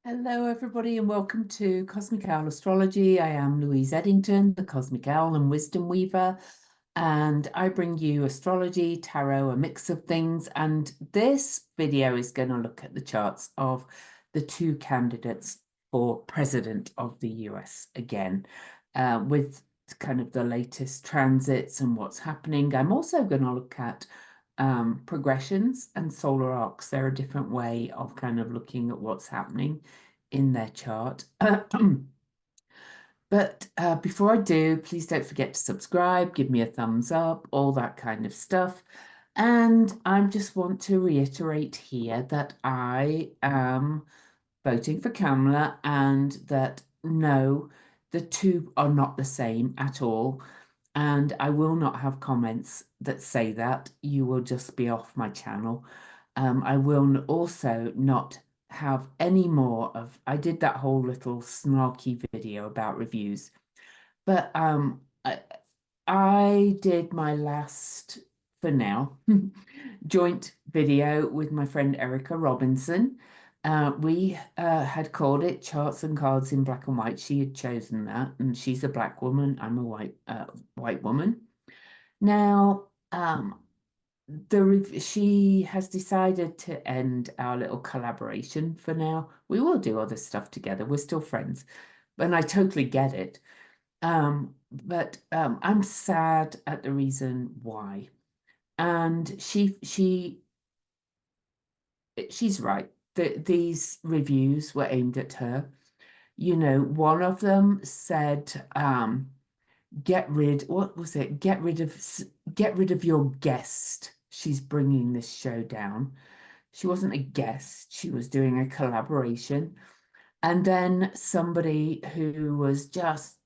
Hello, everybody, and welcome to Cosmic Owl Astrology. I am Louise Eddington, the Cosmic Owl and Wisdom Weaver, and I bring you astrology, tarot, a mix of things. And this video is going to look at the charts of the two candidates for president of the US again, with kind of the latest transits and what's happening. I'm also going to look at progressions and solar arcs. They're a different way of kind of looking at what's happening in their chart. But before I do, please don't forget to subscribe, give me a thumbs up, all that kind of stuff. And I just want to reiterate here that I am voting for Kamala and that no, the two are not the same at all. And I will not have comments that say that. You will just be off my channel. I will also not have any more of, I did that whole little snarky video about reviews, but I did my last, for now, joint video with my friend Erica Robinson. We had called it Charts and Cards in Black and White. She had chosen that, and she's a black woman. I'm a white woman. Now, she has decided to end our little collaboration for now. We will do other stuff together. We're still friends, and I totally get it. But I'm sad at the reason why. And she's right. These reviews were aimed at her. You know, one of them said, what was it? Get rid of your guest. She's bringing this show down. She wasn't a guest. She was doing a collaboration. And then somebody who was just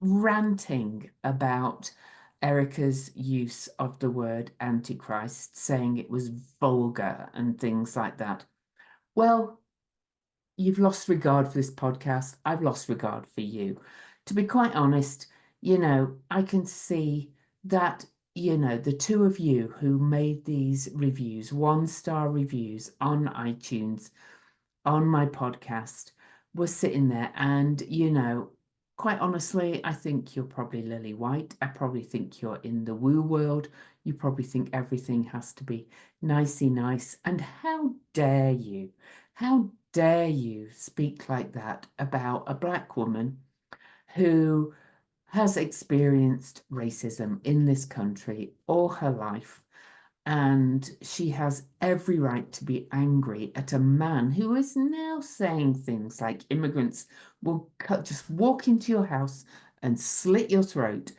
ranting about Erica's use of the word Antichrist, saying it was vulgar and things like that. Well, you've lost regard for this podcast. I've lost regard for you. To be quite honest, I can see that, the two of you who made these reviews, one-star reviews on iTunes, on my podcast, were sitting there and, quite honestly, I think you're probably lily white. I probably think you're in the woo world. You probably think everything has to be nicey nice. And how dare you? How dare you speak like that about a black woman who has experienced racism in this country all her life? And she has every right to be angry at a man who is now saying things like immigrants will just walk into your house and slit your throat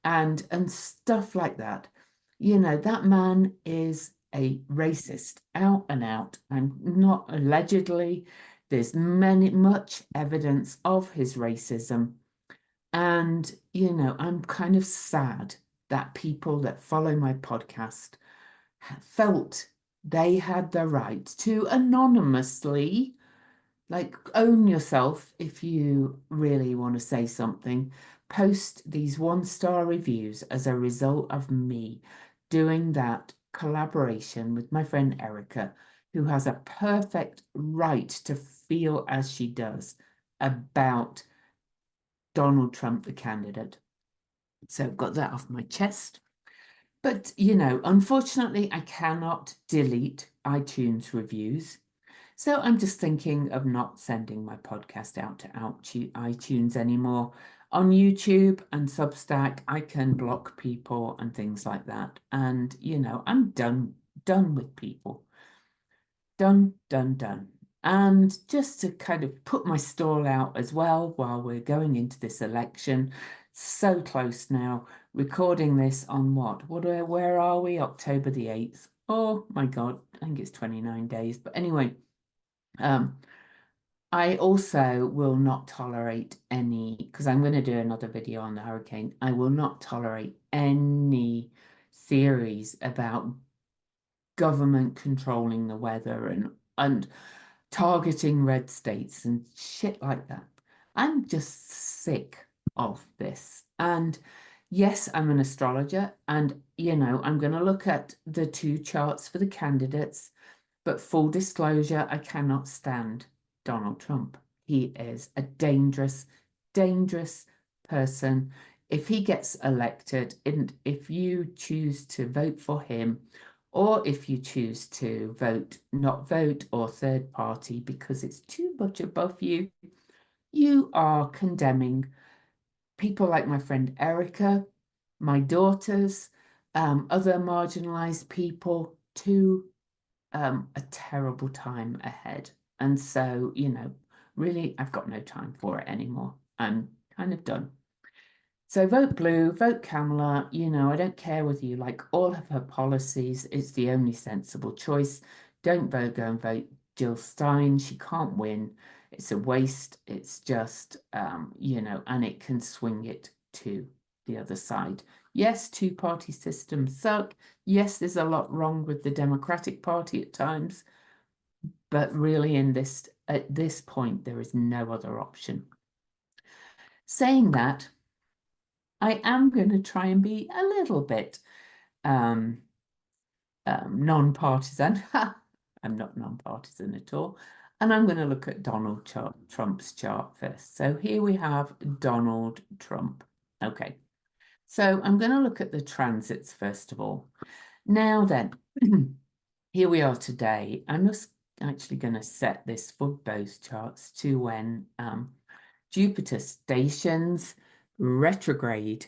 and stuff like that. That man is a racist out and out. I'm not allegedly. There's much evidence of his racism. And, I'm kind of sad that people that follow my podcast felt they had the right to anonymously, like, own yourself if you really want to say something, post these one-star reviews as a result of me doing that collaboration with my friend Erica, who has a perfect right to feel as she does about Donald Trump, the candidate. So got that off my chest. But, unfortunately, I cannot delete iTunes reviews. So I'm just thinking of not sending my podcast out to iTunes anymore. On YouTube and Substack, I can block people and things like that. And, I'm done with people. Done, done, done. And just to kind of put my stall out as well while we're going into this election, so close now, recording this on where are we? October the 8th. Oh my God, I think it's 29 days. But anyway, I also will not tolerate any, because I'm going to do another video on the hurricane. I will not tolerate any theories about government controlling the weather and targeting red states and shit like that. I'm just sick of this. And yes, I'm an astrologer, and I'm going to look at the two charts for the candidates, but full disclosure, I cannot stand Donald Trump. He is a dangerous, dangerous person. If he gets elected, and if you choose to vote for him, or if you choose to vote, not vote, or third party because it's too much above you, you are condemning people like my friend Erica, my daughters, other marginalized people to a terrible time ahead. And so, really, I've got no time for it anymore. I'm kind of done. So vote blue, vote Kamala. I don't care whether you like all of her policies. It's the only sensible choice. Don't vote, go and vote Jill Stein. She can't win. It's a waste. It's just, and it can swing it to the other side. Yes, two-party systems suck. Yes, there's a lot wrong with the Democratic Party at times, but really at this point, there is no other option. Saying that, I am going to try and be a little bit um, non-partisan. I'm not non-partisan at all. And I'm going to look at Donald Trump's chart first. So here we have Donald Trump. Okay. So I'm going to look at the transits first of all. Now then, here we are today. I'm just actually going to set this for both charts to when Jupiter stations retrograde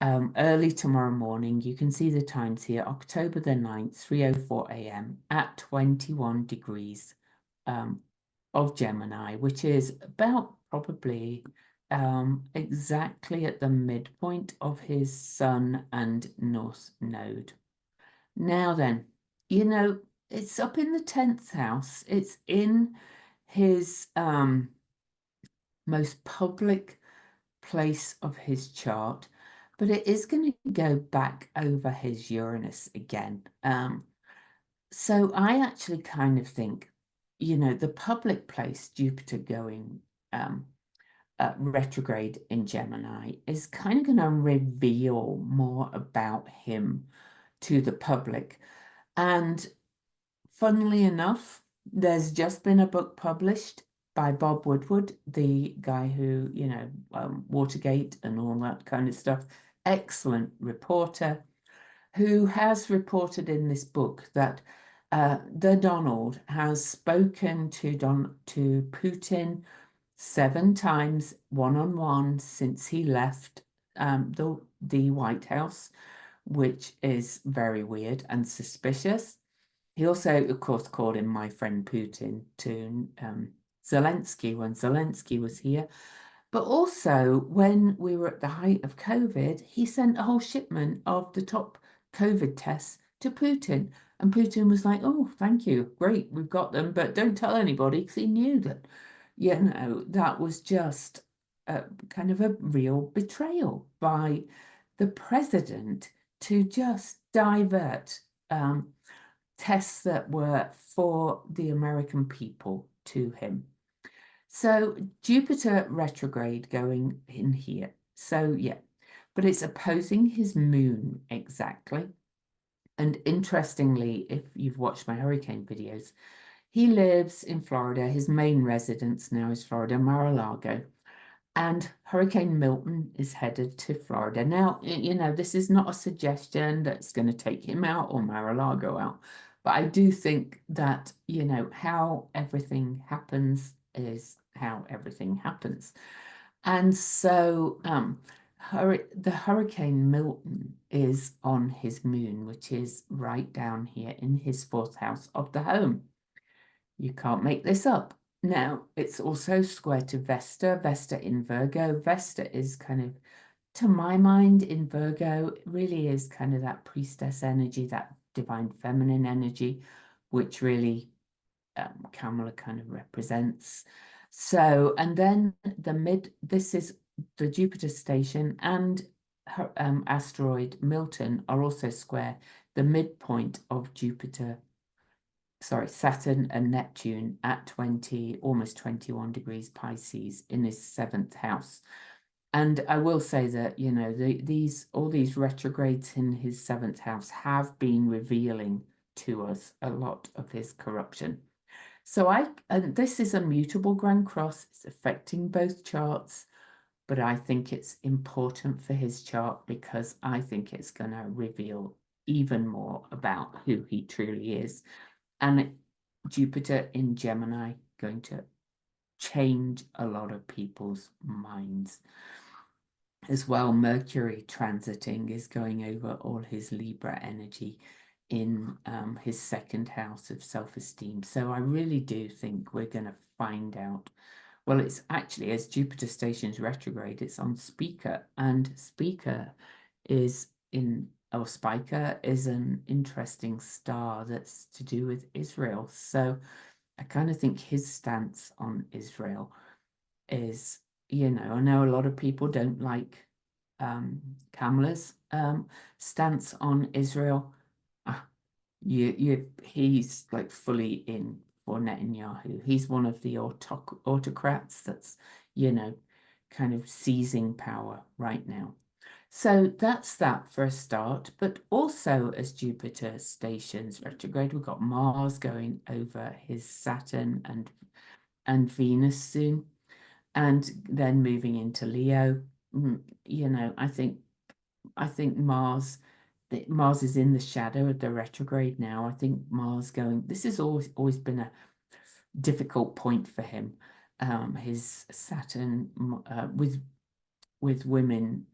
early tomorrow morning. You can see the times here, October the 9th, 3:04 a.m. at 21 degrees of Gemini, which is about probably exactly at the midpoint of his Sun and North node. Now then, it's up in the 10th house. It's in his most public place of his chart, but it is going to go back over his Uranus again. So I actually kind of think, the public place, Jupiter going retrograde in Gemini, is kind of going to reveal more about him to the public. And funnily enough, there's just been a book published by Bob Woodward, the guy who, Watergate and all that kind of stuff. Excellent reporter who has reported in this book that the Donald has spoken to Putin 7 times one-on-one since he left the White House, which is very weird and suspicious. He also, of course, called him my friend Putin to Zelensky when Zelensky was here. But also, when we were at the height of COVID, he sent a whole shipment of the top COVID tests to Putin. And Putin was like, oh, thank you. Great, we've got them, but don't tell anybody, because he knew that, that was just kind of a real betrayal by the president to just divert tests that were for the American people to him. So Jupiter retrograde going in here. So yeah, but it's opposing his moon exactly. And interestingly, if you've watched my hurricane videos, he lives in Florida. His main residence now is Florida, Mar-a-Lago. And Hurricane Milton is headed to Florida. Now, this is not a suggestion that's going to take him out or Mar-a-Lago out. But I do think that, how everything happens is how everything happens. And so the Hurricane Milton is on his moon, which is right down here in his 4th house of the home. You can't make this up. Now, it's also square to Vesta, Vesta in Virgo. Vesta is kind of, to my mind, in Virgo, it really is kind of that priestess energy, that divine feminine energy, which really Kamala kind of represents. So, and then this is the Jupiter station and her, asteroid Milton are also square, the midpoint of Saturn and Neptune at 20, almost 21 degrees Pisces in his 7th house. And I will say that, all these retrogrades in his 7th house have been revealing to us a lot of his corruption. So and this is a mutable Grand Cross. It's affecting both charts, but I think it's important for his chart because I think it's going to reveal even more about who he truly is. And Jupiter in Gemini going to change a lot of people's minds. As well, Mercury transiting is going over all his Libra energy in his second house of self-esteem. So I really do think we're going to find out. Well, it's actually, as Jupiter stations retrograde, it's on Speaker, and Speaker is in, or Spica is an interesting star that's to do with Israel. So I kind of think his stance on Israel is, I know a lot of people don't like Kamala's stance on Israel. Ah, he's like fully in for Netanyahu. He's one of the autocrats that's, kind of seizing power right now. So that's that for a start. But also, as Jupiter stations retrograde, we've got Mars going over his Saturn and Venus soon, and then moving into Leo. I think Mars is in the shadow of the retrograde now. I think Mars going. This has always been a difficult point for him. His Saturn with women,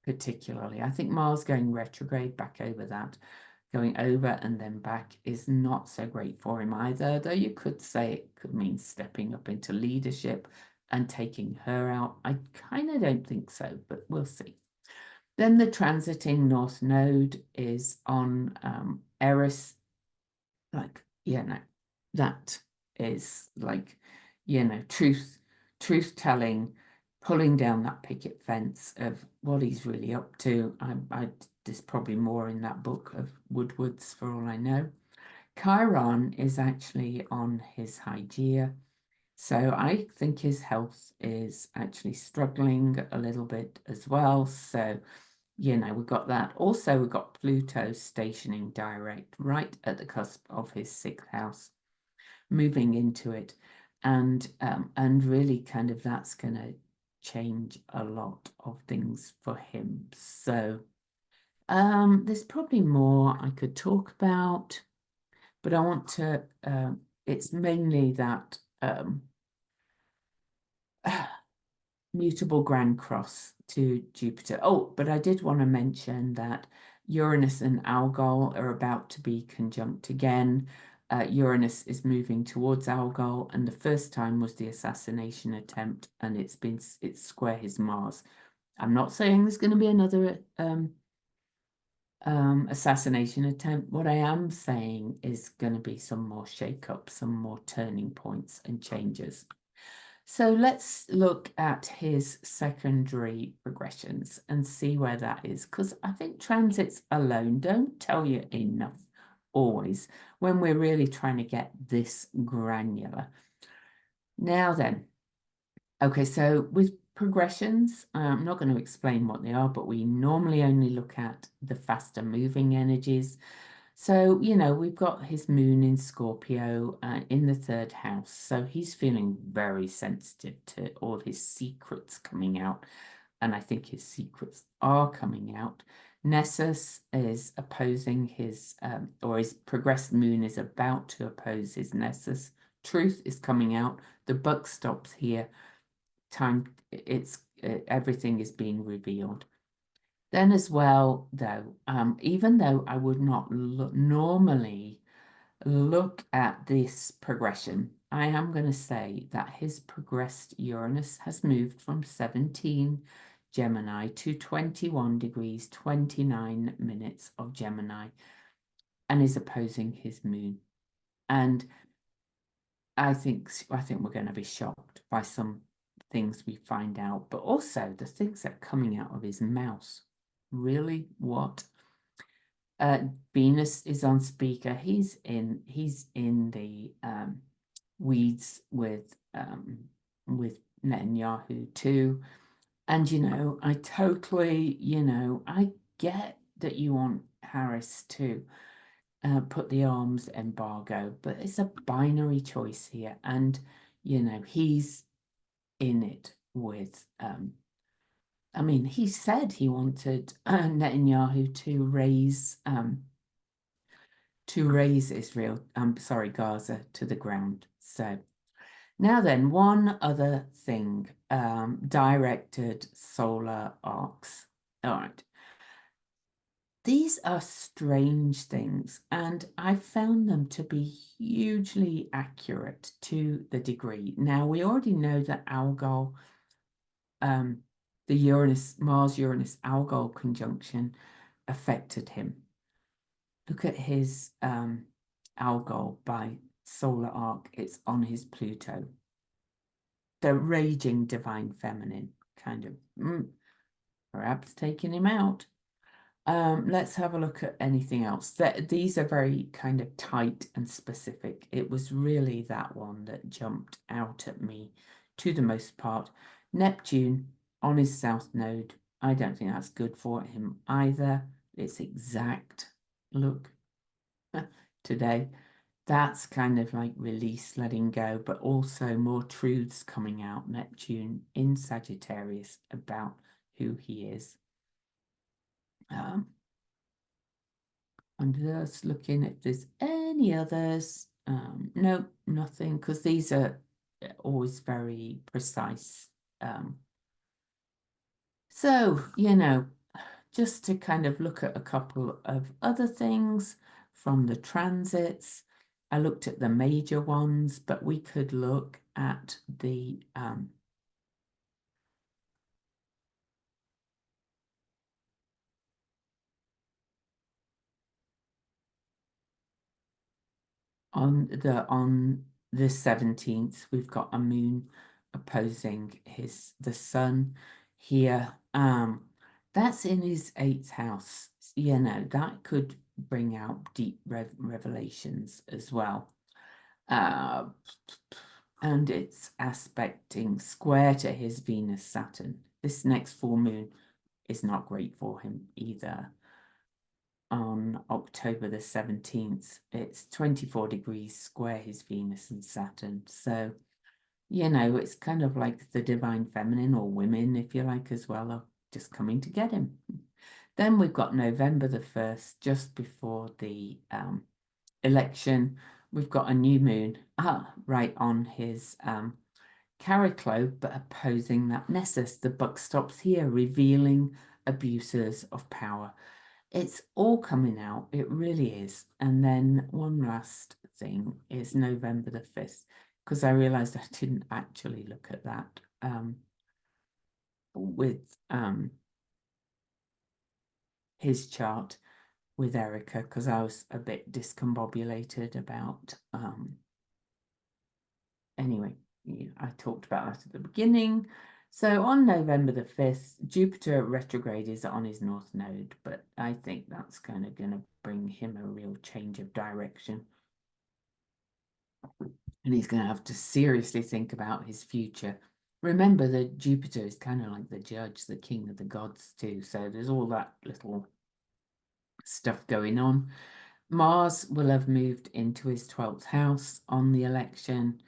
particularly. I think Mars going retrograde back over that, going over and then back is not so great for him either. Though you could say it could mean stepping up into leadership and taking her out. I kind of don't think so, but we'll see. Then the transiting North Node is on Eris. Like, no, that is like, truth telling, pulling down that picket fence of what he's really up to. There's probably more in that book of Woodward's for all I know. Chiron is actually on his Hygeia. So I think his health is actually struggling a little bit as well. So, we've got that. Also, we've got Pluto stationing direct right at the cusp of his sixth house, moving into it. And really kind of that's going to change a lot of things for him. So there's probably more I could talk about, but I want to, it's mainly that mutable Grand Cross to Jupiter. Oh, but I did want to mention that Uranus and Algol are about to be conjunct again. Uranus is moving towards Algol, and the first time was the assassination attempt, and it's square his Mars. I'm not saying there's going to be another assassination attempt. What I am saying is going to be some more shake-up, some more turning points and changes. So let's look at his secondary progressions and see where that is, because I think transits alone don't tell you enough always when we're really trying to get this granular. Now then, okay, so with progressions, I'm not going to explain what they are, but we normally only look at the faster moving energies. So, we've got his moon in Scorpio in the third house. So he's feeling very sensitive to all his secrets coming out. And I think his secrets are coming out. Nessus is opposing his, or his progressed moon is about to oppose his Nessus. Truth is coming out. The buck stops here. Everything is being revealed. Then as well, though, even though I would not normally look at this progression, I am going to say that his progressed Uranus has moved from 17 Gemini to 21 degrees, 29 minutes of Gemini, and is opposing his moon. And I think we're going to be shocked by some things we find out, but also the things that are coming out of his mouth. Really? What? Venus is on speaker. He's in the weeds with Netanyahu too. And I totally, I get that you want Harris too. put the arms embargo, but it's a binary choice here. And, he's in it with, I mean, he said he wanted Netanyahu to raise Israel, sorry, Gaza to the ground. So now then, one other thing, directed solar arcs. All right. These are strange things, and I found them to be hugely accurate to the degree. Now, we already know that Algol, the Mars-Uranus Algol conjunction affected him. Look at his Algol by solar arc. It's on his Pluto. The raging divine feminine, kind of, perhaps taking him out. Let's have a look at anything else. These are very kind of tight and specific. It was really that one that jumped out at me to the most part. Neptune on his south node. I don't think that's good for him either. It's exact. Look today. That's kind of like release, letting go, but also more truths coming out. Neptune in Sagittarius about who he is. I'm just looking if there's any others. No, nothing, because these are always very precise. So, just to kind of look at a couple of other things from the transits. I looked at the major ones, but we could look at the on the 17th, we've got a moon opposing the sun here. That's in his 8th house. That could bring out deep revelations as well. And it's aspecting square to his Venus Saturn. This next full moon is not great for him either. On October the 17th, it's 24 degrees square his Venus and Saturn. So, it's kind of like the divine feminine, or women, if you like, as well, are just coming to get him. Then we've got November the 1st, just before the election. We've got a new moon right on his Cariclo, but opposing that Nessus. The buck stops here, revealing abuses of power. It's all coming out. It really is. And then one last thing is November the 5th, because I realized I didn't actually look at that with his chart with Erica, because I was a bit discombobulated about anyway, I talked about that at the beginning. So on November the 5th, Jupiter retrograde is on his north node, but I think that's kind of going to bring him a real change of direction. And he's going to have to seriously think about his future. Remember that Jupiter is kind of like the judge, the king of the gods too. So there's all that little stuff going on. Mars will have moved into his 12th house on the election.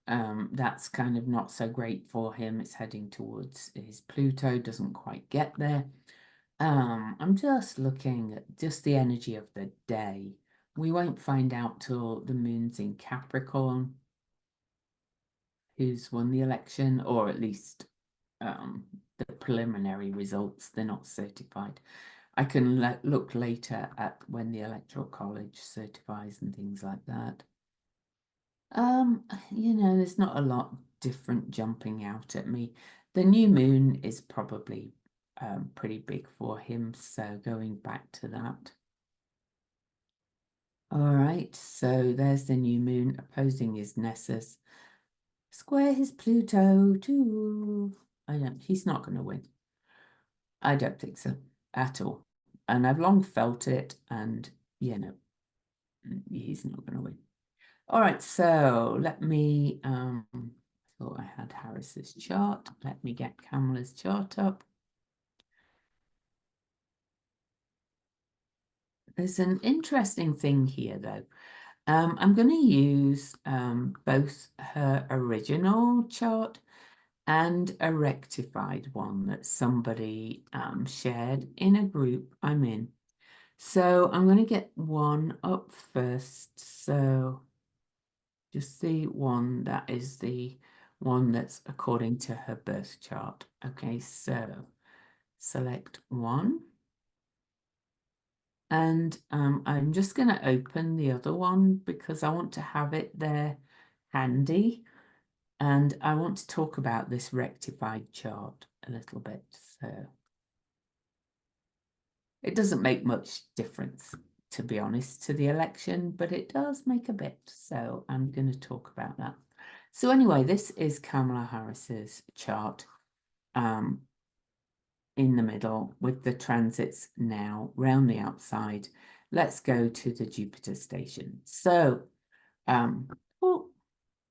That's kind of not so great for him. It's heading towards his Pluto, doesn't quite get there. I'm just looking at just the energy of the day. We won't find out till the moon's in Capricorn who's won the election, or at least the preliminary results. They're not certified. I can look later at when the Electoral College certifies and things like that. There's not a lot different jumping out at me. The new moon is probably pretty big for him, so going back to that. All right, so there's the new moon opposing his Nessus. Square his Pluto too. He's not going to win. I don't think so at all. And I've long felt it, and he's not going to win. All right, so let me, I thought I had Harris's chart. Let me get Kamala's chart up. There's an interesting thing here, though. I'm going to use both her original chart and a rectified one that somebody shared in a group I'm in. So I'm going to get one up first. So just the one that is the one that's according to her birth chart. Okay, so select one. And I'm just going to open the other one because I want to have it there handy. And I want to talk about this rectified chart a little bit. So it doesn't make much difference, to be honest, to the election, but it does make a bit. So I'm going to talk about that. So anyway, this is Kamala Harris's chart. In the middle with the transits now round the outside. Let's go to the Jupiter station. So, oh,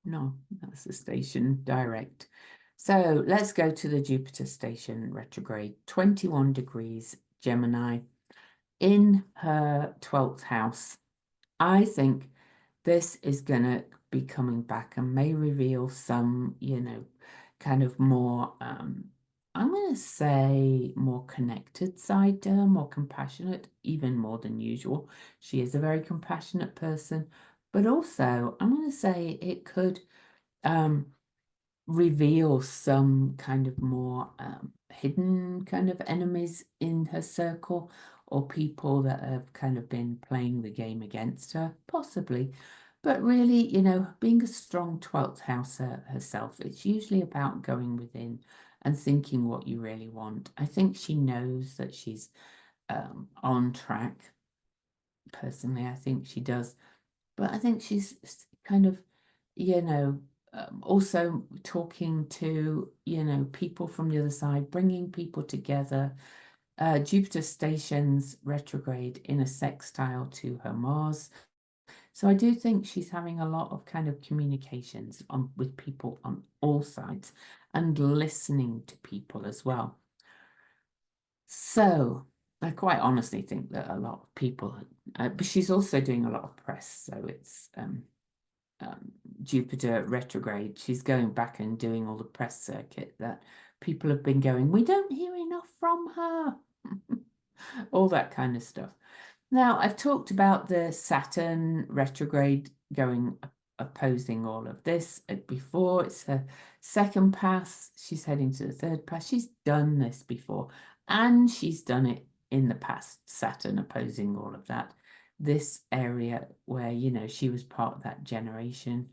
no, that's the station direct. So let's go to the Jupiter station retrograde, 21 degrees Gemini in her 12th house. I think this is going to be coming back and may reveal some, kind of more, I'm going to say more connected side to her, more compassionate, even more than usual. She is a very compassionate person, but also I'm going to say it could reveal some kind of more hidden kind of enemies in her circle or people that have kind of been playing the game against her, possibly. But really, being a strong 12th house herself, it's usually about going within and thinking what you really want. I think she knows that she's on track. Personally, I think she does. But I think she's kind of, also talking to, people from the other side, bringing people together. Jupiter stations retrograde in a sextile to her Mars. So I do think she's having a lot of kind of communications with people on all sides and listening to people as well. So I quite honestly think that a lot of people, but she's also doing a lot of press. So it's Jupiter retrograde. She's going back and doing all the press circuit that people have been going, we don't hear enough from her. All that kind of stuff. Now, I've talked about the Saturn retrograde going opposing all of this before. It's her second pass. She's heading to the third pass. She's done this before, and she's done it in the past, Saturn opposing all of that. This area where, she was part of that generation.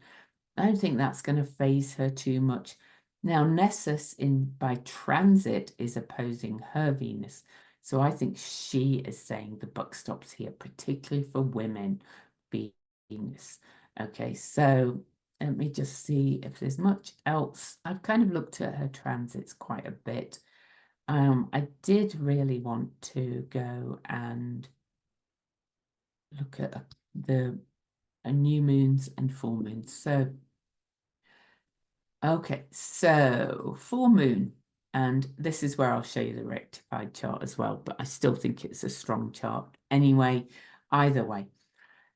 I don't think that's going to phase her too much. Now, Nessus by transit is opposing her Venus. So I think she is saying the buck stops here, particularly for women, Venus. Okay, so let me just see if there's much else. I've kind of looked at her transits quite a bit. I did really want to go and look at the new moons and full moons. So, okay, so full moon. And this is where I'll show you the rectified chart as well, but I still think it's a strong chart anyway, either way.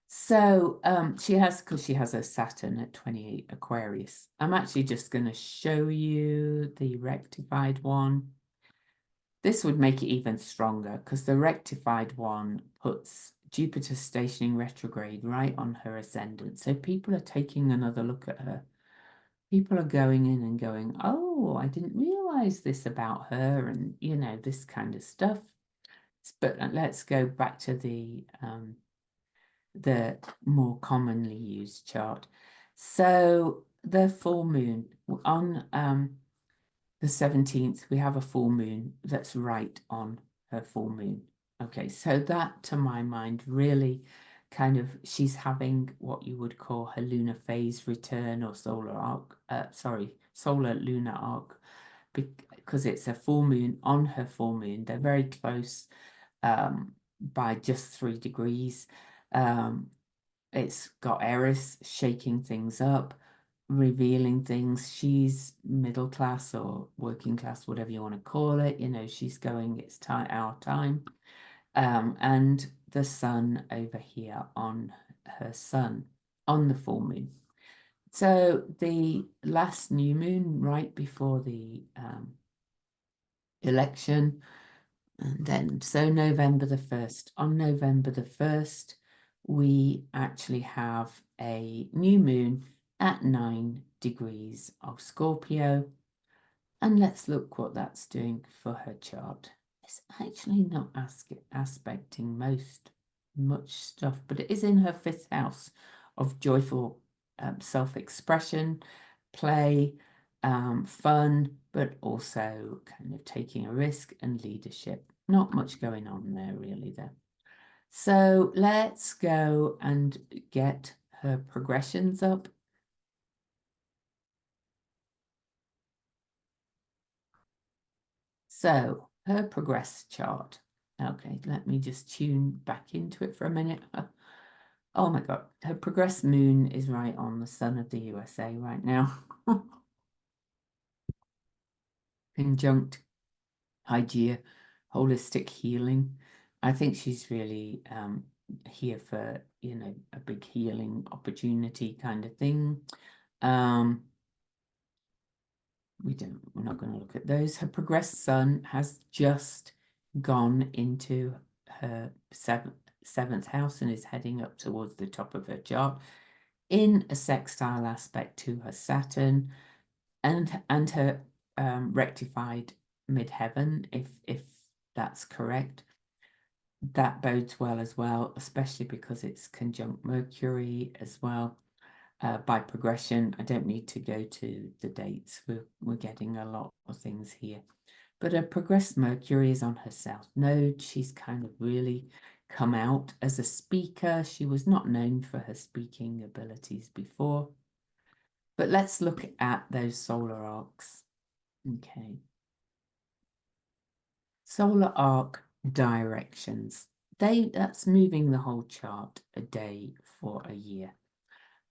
So because she has a Saturn at 28 Aquarius. I'm actually just going to show you the rectified one. This would make it even stronger because the rectified one puts Jupiter stationing retrograde right on her ascendant. So people are taking another look at her. People are going in and going, oh, I didn't realize this about her, and this kind of stuff. But let's go back to the more commonly used chart. So the full moon on the 17th, we have a full moon that's right on her full moon. Okay, so that to my mind really kind of, she's having what you would call her lunar phase return or solar arc, solar lunar arc, because it's a full moon on her full moon. They're very close by just 3 degrees. It's got Eris shaking things up, revealing things. She's middle class or working class, whatever you want to call it. She's going, it's our time. And the sun over here on her sun, on the full moon. So the last new moon right before the election, and then so November the 1st. On November the 1st, we actually have a new moon at 9 degrees of Scorpio. And let's look what that's doing for her chart. It's actually not aspecting much stuff, but it is in her 5th house of joyful self-expression, play, fun, but also kind of taking a risk and leadership. Not much going on there really there. So let's go and get her progressions up. So her progress chart. Okay, let me just tune back into it for a minute. Oh my God, her progress moon is right on the sun of the USA right now. Conjunct Hygeia, holistic healing. I think she's really here for, a big healing opportunity kind of thing. We're not going to look at those. Her progressed sun has just gone into her seventh house and is heading up towards the top of her chart in a sextile aspect to her Saturn and her rectified midheaven, if that's correct. That bodes well as well, especially because it's conjunct Mercury as well. By progression, I don't need to go to the dates. We're getting a lot of things here. But a progressed Mercury is on her south node. She's kind of really come out as a speaker. She was not known for her speaking abilities before. But let's look at those solar arcs. Okay. Solar arc directions. That's moving the whole chart a day for a year.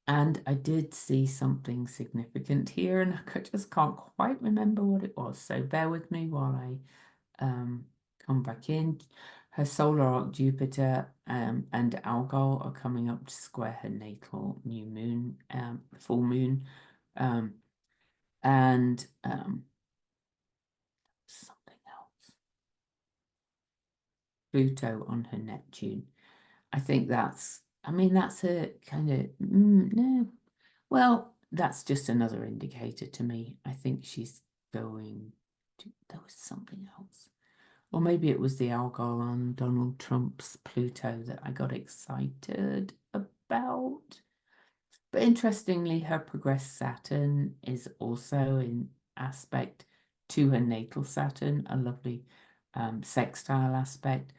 And I did see something significant here, and I just can't quite remember what it was. So bear with me while I come back in. Her solar arc Jupiter and Algol are coming up to square her natal new moon, full moon, and something else. Pluto on her Neptune. I think that's a kind of, no. Well, that's just another indicator to me. I think she's going to, there was something else. Or maybe it was the Algol on Donald Trump's Pluto that I got excited about. But interestingly, her progressed Saturn is also in aspect to her natal Saturn, a lovely sextile aspect,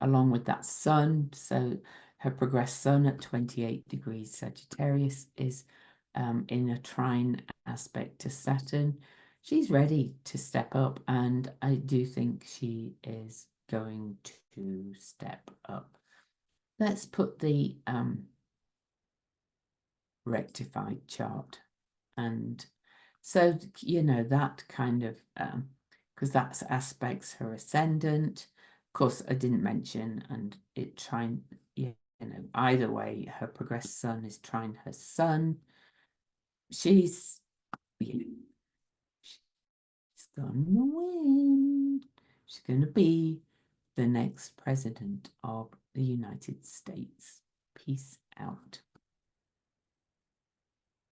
along with that sun. So her progressed sun at 28 degrees Sagittarius is in a trine aspect to Saturn. She's ready to step up, and I do think she is going to step up. Let's put the rectified chart. And so, that kind of, because that's aspects her ascendant. Of course, I didn't mention, and it trying, either way, her progressed sun is trying her sun. She's, she's gonna win. She's gonna be the next president of the United States. Peace out.